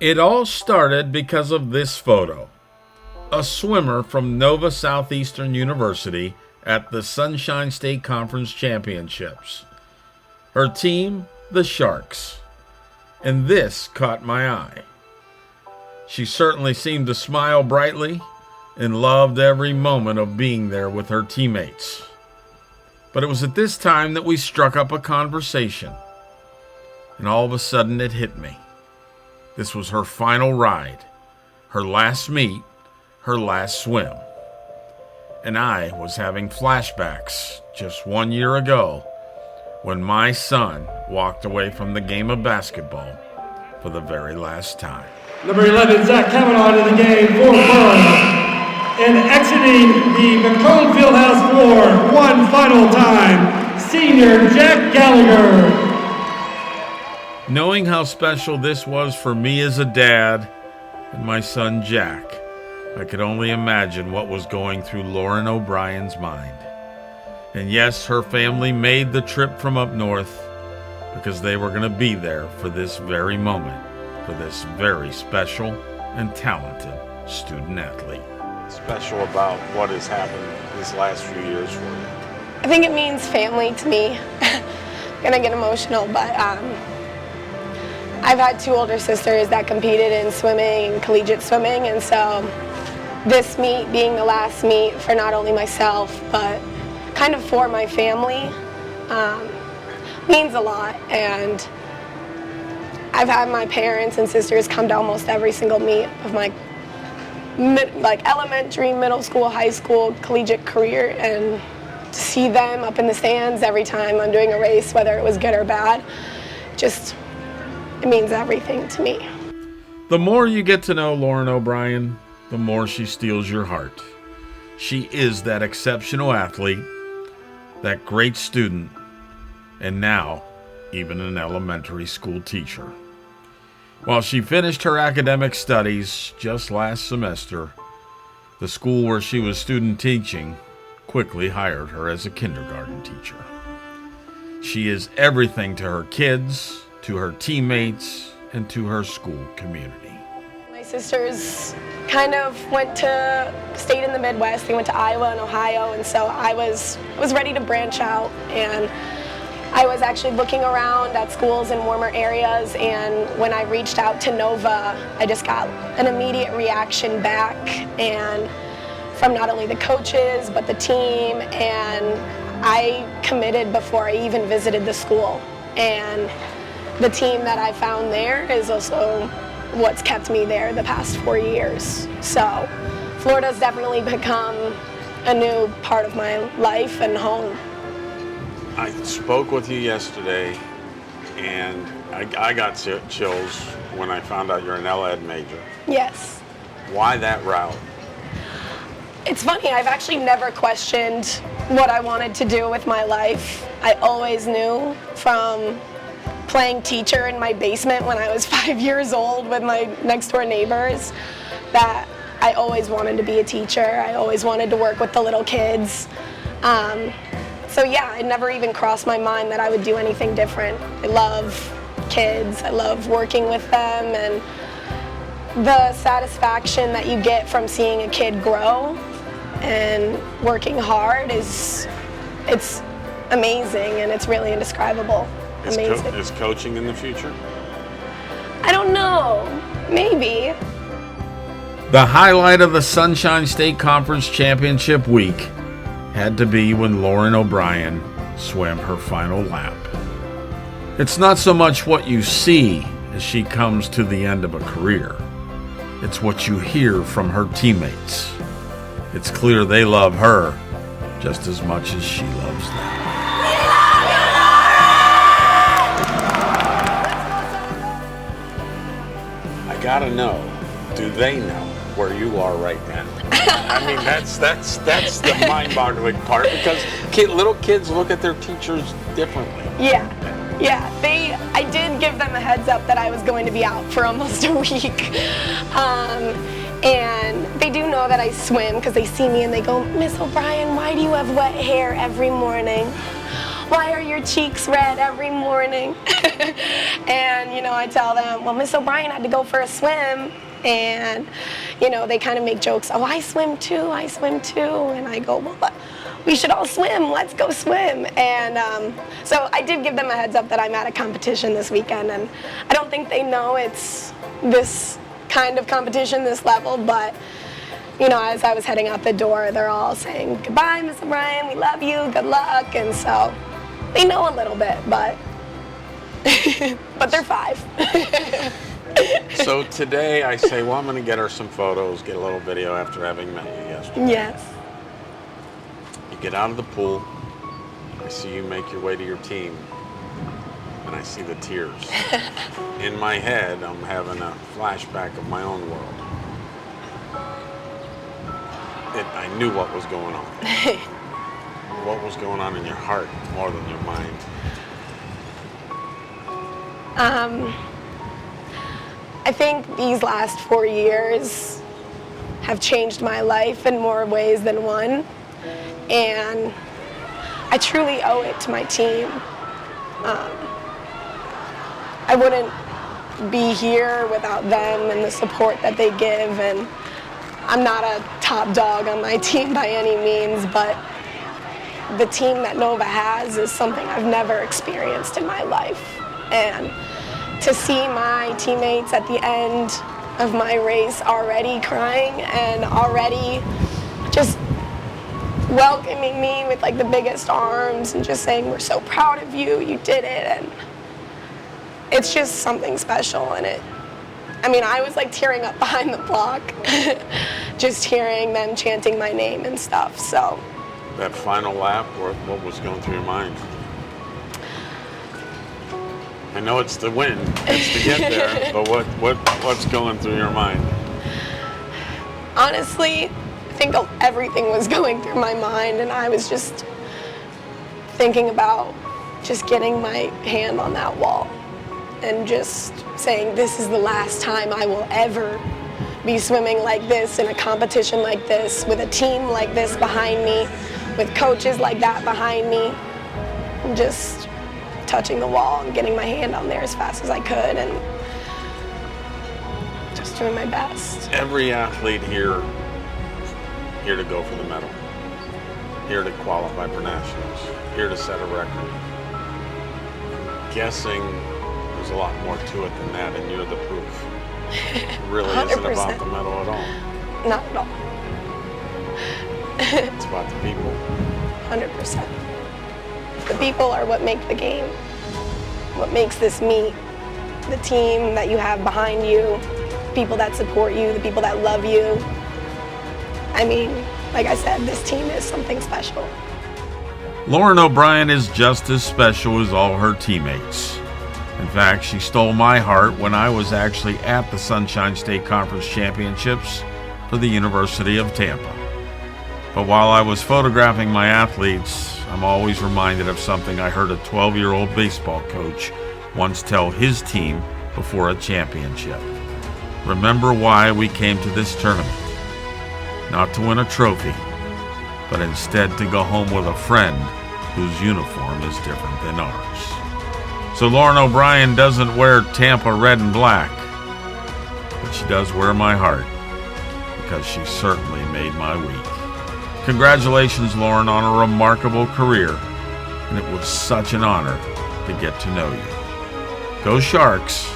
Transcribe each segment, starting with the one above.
It all started because of this photo. A swimmer from Nova Southeastern University at the Sunshine State Conference Championships. Her team, the Sharks. And this caught my eye. She certainly seemed to smile brightly and loved every moment of being there with her teammates. But it was at this time that we struck up a conversation. And all of a sudden it hit me. This was her final ride, her last meet, her last swim. And I was having flashbacks just 1 year ago when my son walked away from the game of basketball for the very last time. Number 11, Zach Kavanaugh to the game for Burns. And exiting the McCone Fieldhouse floor one final time, senior Jack Gallagher. Knowing how special this was for me as a dad and my son Jack, I could only imagine what was going through Lauren O'Brien's mind. And yes, her family made the trip from up north because they were going to be there for this very moment, for this very special and talented student athlete. Special about what has happened these last few years for you? I think it means family to me. I'm gonna get emotional, but I've had two older sisters that competed in swimming, collegiate swimming, and so this meet being the last meet for not only myself, but kind of for my family, means a lot. And I've had my parents and sisters come to almost every single meet of my elementary, middle school, high school, collegiate career, and to see them up in the stands every time I'm doing a race, whether it was good or bad, it means everything to me. The more you get to know Lauren O'Brien, the more she steals your heart. She is that exceptional athlete, that great student, and now even an elementary school teacher. While she finished her academic studies just last semester, the school where she was student teaching quickly hired her as a kindergarten teacher. She is everything to her kids, to her teammates, and to her school community. My sisters kind of stayed in the Midwest. They went to Iowa and Ohio, and so I was ready to branch out, and I was actually looking around at schools in warmer areas, and when I reached out to Nova, I just got an immediate reaction back, and from not only the coaches, but the team, and I committed before I even visited the school. And the team that I found there is also what's kept me there the past 4 years. So Florida's definitely become a new part of my life and home. I spoke with you yesterday, and I got chills when I found out you're an LEd major. Yes. Why that route? It's funny, I've actually never questioned what I wanted to do with my life. I always knew from playing teacher in my basement when I was 5 years old with my next door neighbors that I always wanted to be a teacher. I always wanted to work with the little kids. So yeah, it never even crossed my mind that I would do anything different. I love kids, I love working with them, and the satisfaction that you get from seeing a kid grow and working hard it's amazing, and it's really indescribable. Amazing. Is coaching in the future? I don't know, maybe. The highlight of the Sunshine State Conference Championship week had to be when Lauren O'Brien swam her final lap. It's not so much what you see as she comes to the end of a career. It's what you hear from her teammates. It's clear they love her just as much as she loves them. I gotta know, do they know where you are right now? I mean, that's the mind-boggling part, because little kids look at their teachers differently. Yeah. I did give them a heads up that I was going to be out for almost a week. And they do know that I swim because they see me and they go, "Miss O'Brien, why do you have wet hair every morning?" why are your cheeks red every morning? And, you know, I tell them, well, Miss O'Brien had to go for a swim. And, you know, they kind of make jokes, oh, I swim too. And I go, well, we should all swim. Let's go swim. And so I did give them a heads up that I'm at a competition this weekend. And I don't think they know it's this kind of competition, this level. But, you know, as I was heading out the door, they're all saying, goodbye, Miss O'Brien. We love you. Good luck. And so they know a little bit, but, but they're 5. So today I say, well, I'm going to get her some photos, get a little video after having met you yesterday. Yes. You get out of the pool, I see you make your way to your team, and I see the tears. In my head, I'm having a flashback of my own world. I knew what was going on. What was going on in your heart more than your mind? I think these last 4 years have changed my life in more ways than one, and I truly owe it to my team. I wouldn't be here without them and the support that they give, and I'm not a top dog on my team by any means, but the team that Nova has is something I've never experienced in my life. And to see my teammates at the end of my race already crying and already just welcoming me with like the biggest arms and just saying, we're so proud of you, you did it. And it's just something special. And I was like tearing up behind the block, just hearing them chanting my name and stuff, so. That final lap, what was going through your mind? I know it's the win, it's to get there, but what's going through your mind? Honestly, I think everything was going through my mind, and I was just thinking about just getting my hand on that wall and just saying, this is the last time I will ever be swimming like this in a competition like this, with a team like this behind me, with coaches like that behind me, and just touching the wall and getting my hand on there as fast as I could and just doing my best. Every athlete here to go for the medal, here to qualify for nationals, here to set a record. Guessing there's a lot more to it than that, and you're the proof. It really 100%. isn't about the medal at all. Not at all. It's about the people. 100%. The people are what make the game, what makes this meet. The team that you have behind you, people that support you, the people that love you. I mean, like I said, this team is something special. Lauren O'Brien is just as special as all her teammates. In fact, she stole my heart when I was actually at the Sunshine State Conference Championships for the University of Tampa. But while I was photographing my athletes, I'm always reminded of something I heard a 12-year-old baseball coach once tell his team before a championship. Remember why we came to this tournament. Not to win a trophy, but instead to go home with a friend whose uniform is different than ours. So Lauren O'Brien doesn't wear Tampa red and black, but she does wear my heart, because she certainly made my week. Congratulations, Lauren, on a remarkable career, and it was such an honor to get to know you. Go Sharks,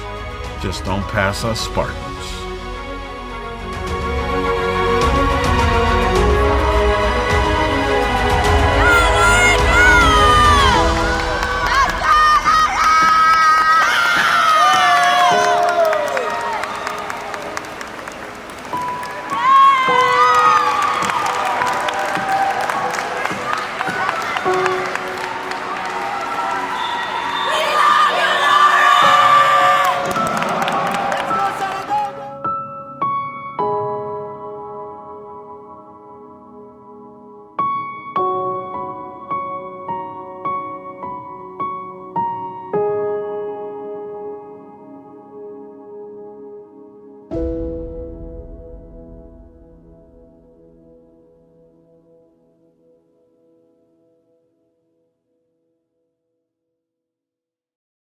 just don't pass us Spartans.